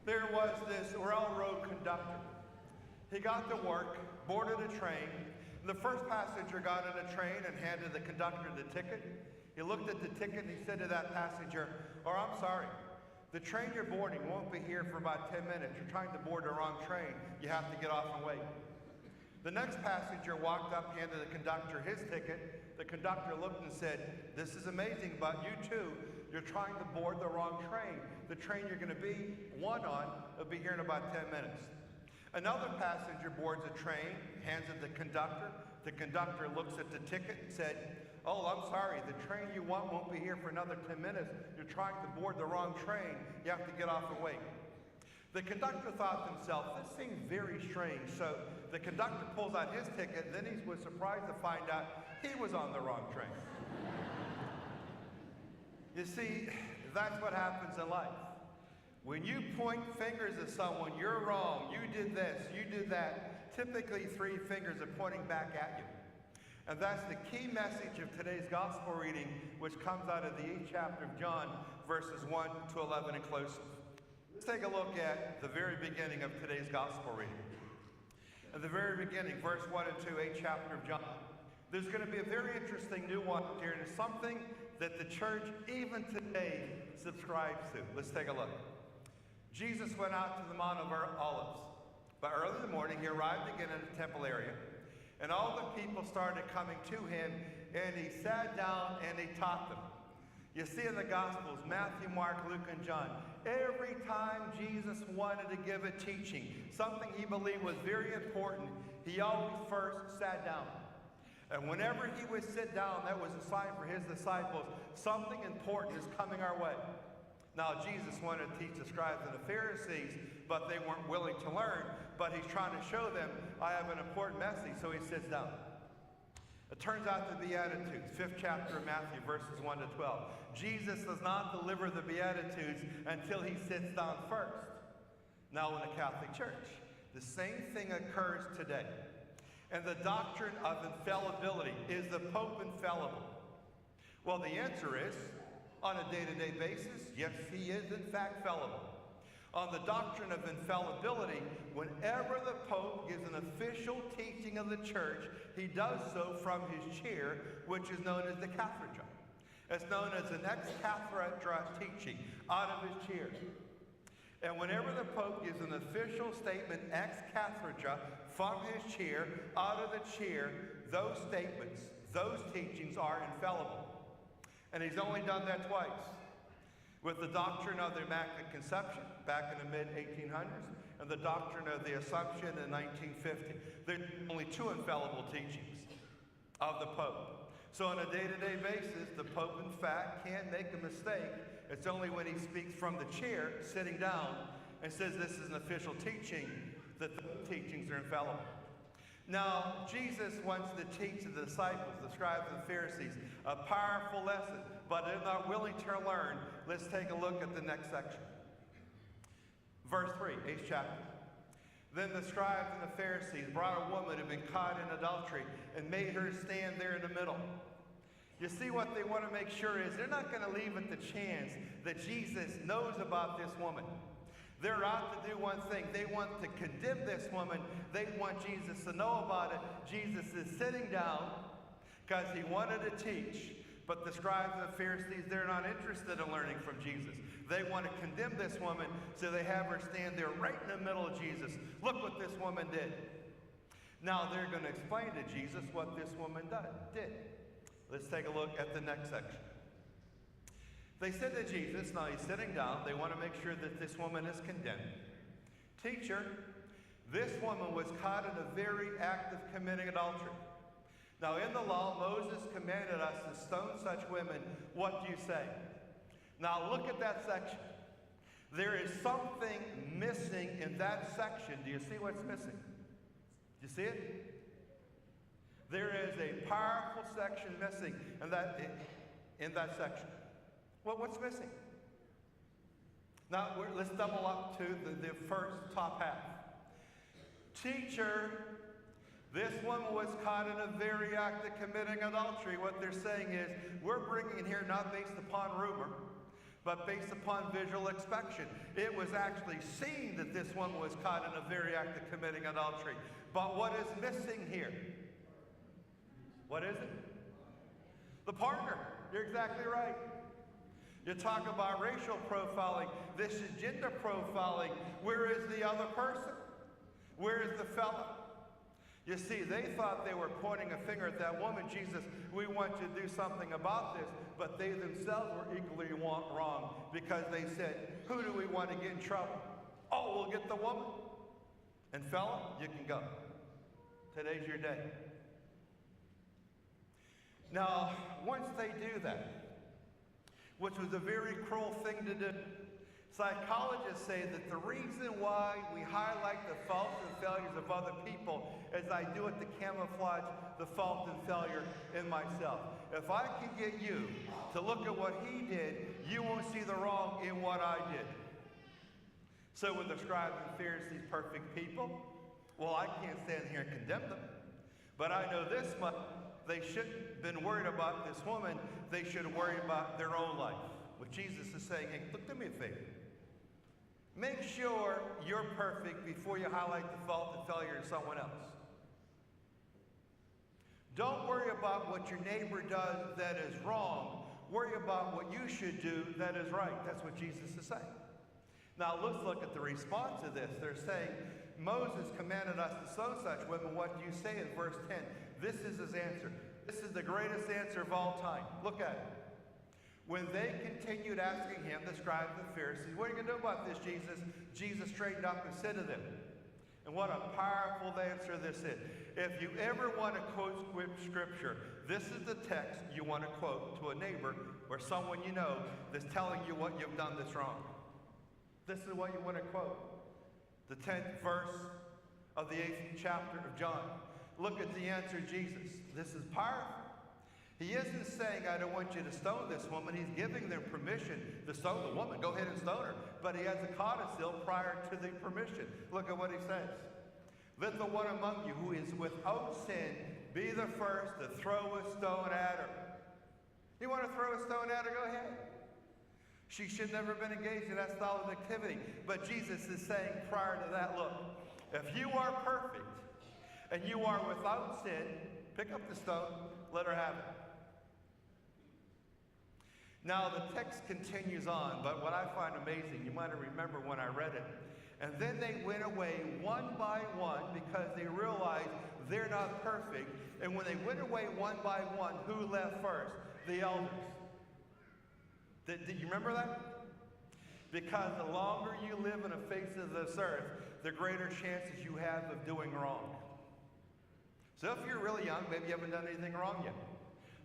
There was this railroad conductor. He got to work, boarded a train. The first passenger got in a train and handed the conductor the ticket. He looked at the ticket and he said to that passenger, "Oh, I'm sorry. The train you're boarding won't be here for about 10 minutes. You're trying to board the wrong train. You have to get off and wait." The next passenger walked up, handed the conductor his ticket. The conductor looked and said, "This is amazing, but you too, you're trying to board the wrong train. The train you're going to be on will be here in about 10 minutes. Another passenger boards a train, hands it to the conductor. The conductor looks at the ticket and said, "Oh, I'm sorry, the train you want won't be here for another 10 minutes. You're trying to board the wrong train. You have to get off and wait." The conductor thought to himself, this seems very strange. So the conductor pulls out his ticket, and then he was surprised to find out he was on the wrong train. You see, that's what happens in life. When you point fingers at someone, you're wrong, you did this, you did that, typically 3 fingers are pointing back at you. And that's the key message of today's gospel reading, which comes out of the 8th chapter of John, verses 1 to 11 inclusive. Let's take a look at the very beginning of today's gospel reading. At the very beginning, verse 1 and 2, 8th chapter of John. There's going to be a very interesting nuance here, and it's something that the church even today subscribes to. Let's take a look. Jesus went out to the Mount of Olives. But early in the morning, he arrived again in the temple area, and all the people started coming to him, and he sat down and he taught them. You see in the Gospels, Matthew, Mark, Luke, and John, every time Jesus wanted to give a teaching, something he believed was very important, he always first sat down. And whenever he would sit down, that was a sign for his disciples, something important is coming our way. Now, Jesus wanted to teach the scribes and the Pharisees, but they weren't willing to learn. But he's trying to show them, I have an important message, so he sits down. It turns out the Beatitudes, 5th chapter of Matthew, verses 1 to 12. Jesus does not deliver the Beatitudes until he sits down first. Now, in the Catholic Church, the same thing occurs today. And the doctrine of infallibility, is the Pope infallible? Well, the answer is, on a day-to-day basis, yes, he is in fact fallible. On the doctrine of infallibility, whenever the Pope gives an official teaching of the church, he does so from his chair, which is known as the cathedra. It's known as an ex cathedra teaching, out of his chair. And whenever the Pope gives an official statement ex cathedra from his chair, out of the chair, those statements, those teachings are infallible. And he's only done that twice. With the doctrine of the Immaculate Conception back in the mid-1800s and the doctrine of the Assumption in 1950. There are only 2 infallible teachings of the Pope. So on a day-to-day basis, the Pope in fact can't make a mistake. It's only when he speaks from the chair, sitting down, and says this is an official teaching, that the teachings are infallible. Now, Jesus wants to teach the disciples, the scribes and the Pharisees, a powerful lesson, but they're not willing to learn. Let's take a look at the next section. Verse 3, 8th chapter. Then the scribes and the Pharisees brought a woman who had been caught in adultery and made her stand there in the middle. You see, what they want to make sure is they're not going to leave it to chance that Jesus knows about this woman. They're out to do one thing. They want to condemn this woman. They want Jesus to know about it. Jesus is sitting down because he wanted to teach. But the scribes and the Pharisees, they're not interested in learning from Jesus. They want to condemn this woman, so they have her stand there right in the middle of Jesus. Look what this woman did. Now they're going to explain to Jesus what this woman did. Let's take a look at the next section. They said to Jesus, now he's sitting down, they want to make sure that this woman is condemned. Teacher, this woman was caught in a very act of committing adultery. Now in the law, Moses commanded us to stone such women. What do you say? Now look at that section. There is something missing in that section. Do you see what's missing? Do you see it? There is a powerful section missing in that section. Well, what's missing? Now, let's double up to the first top half. Teacher, this woman was caught in a very act of committing adultery. What they're saying is, we're bringing it here not based upon rumor, but based upon visual inspection. It was actually seen that this woman was caught in a very act of committing adultery. But what is missing here? What is it? The partner. You're exactly right. You talk about racial profiling. This is gender profiling. Where is the other person? Where is the fella? You see, they thought they were pointing a finger at that woman. Jesus, we want you to do something about this. But they themselves were equally wrong, because they said, who do we want to get in trouble? Oh, we'll get the woman. And fella, you can go. Today's your day. Now, once they do that, which was a very cruel thing to do, psychologists say that the reason why we highlight the faults and failures of other people is I do it to camouflage the fault and failure in myself. If I can get you to look at what he did, you won't see the wrong in what I did. So were the scribes and Pharisees perfect people? Well, I can't stand here and condemn them. But I know this much. They shouldn't have been worried about this woman. They should worry about their own life. What Jesus is saying, hey, look, do me a favor. Make sure you're perfect before you highlight the fault and failure in someone else. Don't worry about what your neighbor does that is wrong. Worry about what you should do that is right. That's what Jesus is saying. Now let's look at the response to this. They're saying, Moses commanded us to stone such women. What do you say in verse 10? This is his answer. This is the greatest answer of all time. Look at it. When they continued asking him, the scribes and Pharisees, what are you going to do about this, Jesus? Jesus straightened up and said to them, and what a powerful answer this is. If you ever want to quote scripture, this is the text you want to quote to a neighbor or someone you know that's telling you what you've done that's wrong. This is what you want to quote. The 10th verse of the 8th chapter of John. Look at the answer of Jesus. This is powerful. He isn't saying, I don't want you to stone this woman. He's giving them permission to stone the woman. Go ahead and stone her. But he has a codicil prior to the permission. Look at what he says. Let the one among you who is without sin be the first to throw a stone at her. You want to throw a stone at her? Go ahead. She should never have been engaged in that style of activity. But Jesus is saying prior to that, look, if you are perfect and you are without sin, pick up the stone, let her have it. Now the text continues on, but what I find amazing, you might remember when I read it, and then they went away one by one because they realized they're not perfect. And when they went away one by one, who left first? The elders. Did you remember that? Because the longer you live on the face of this earth, the greater chances you have of doing wrong. So if you're really young, maybe you haven't done anything wrong yet.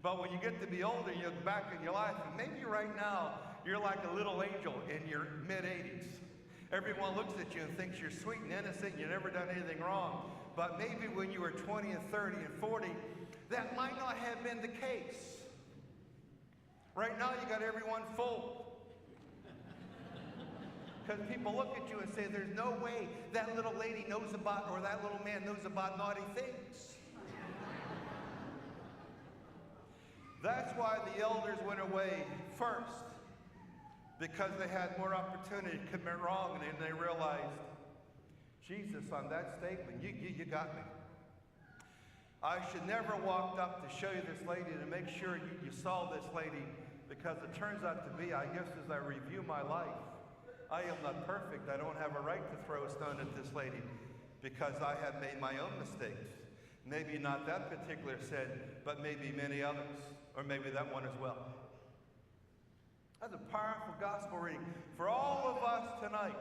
But when you get to be older, you look back in your life, and maybe right now, you're like a little angel in your mid-80s. Everyone looks at you and thinks you're sweet and innocent, you've never done anything wrong. But maybe when you were 20 and 30 and 40, that might not have been the case. Right now, you got everyone fooled. Because people look at you and say, there's no way that little lady knows about, or that little man knows about naughty things. That's why the elders went away first. Because they had more opportunity to commit wrong, and then they realized, Jesus, on that statement, you got me. I should never walked up to show you this lady to make sure you saw this lady, because it turns out to be, I guess as I review my life, I am not perfect. I don't have a right to throw a stone at this lady because I have made my own mistakes. Maybe not that particular sin, but maybe many others, or maybe that one as well. That's a powerful gospel reading for all of us tonight.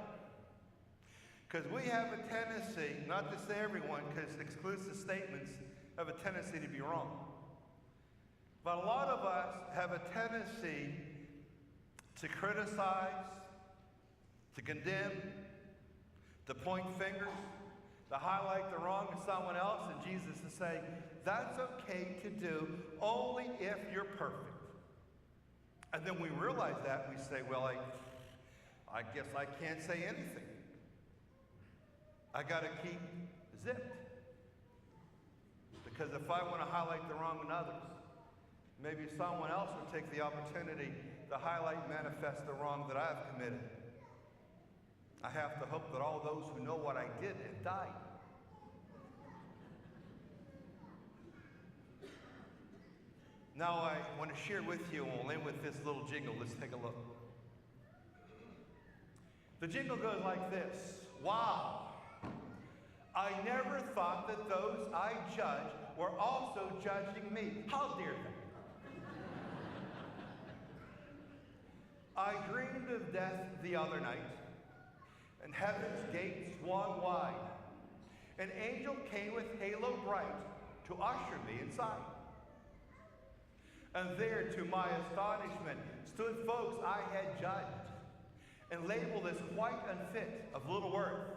Because we have a tendency, not to say everyone, because exclusive statements have a tendency to be wrong. But a lot of us have a tendency to criticize, to condemn, to point fingers, to highlight the wrong of someone else, and Jesus is saying, that's okay to do only if you're perfect. And then we realize that, we say, well, I guess I can't say anything. I got to keep zipped. Because if I want to highlight the wrong in others, maybe someone else will take the opportunity to highlight and manifest the wrong that I've committed. I have to hope that all those who know what I did have died. Now I want to share with you, and we'll end with this little jingle. Let's take a look. The jingle goes like this. Wow. I never thought that those I judged were also judging me. How dare they? I dreamed of death the other night, and heaven's gates swung wide. An angel came with halo bright to usher me inside. And there, to my astonishment, stood folks I had judged and labeled as quite unfit, of little worth,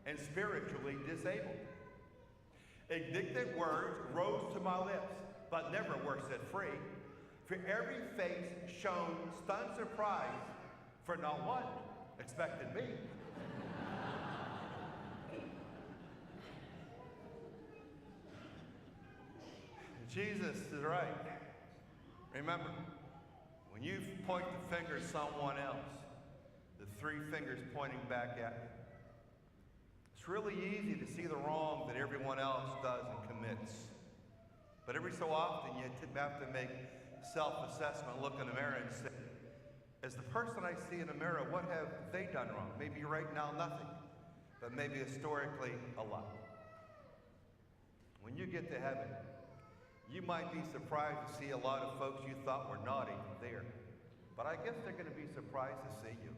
and spiritually disabled. Indignant words rose to my lips, but never were set free, for every face shone stunned surprise, for not one expected me. Jesus is right. Remember, when you point the finger at someone else, the three fingers pointing back at you, it's really easy to see the wrong that everyone else does and commits. But every so often, you have to make self-assessment, look in the mirror and say, as the person I see in the mirror, what have they done wrong? Maybe right now, nothing, but maybe historically, a lot. When you get to heaven, you might be surprised to see a lot of folks you thought were naughty there. But I guess they're going to be surprised to see you.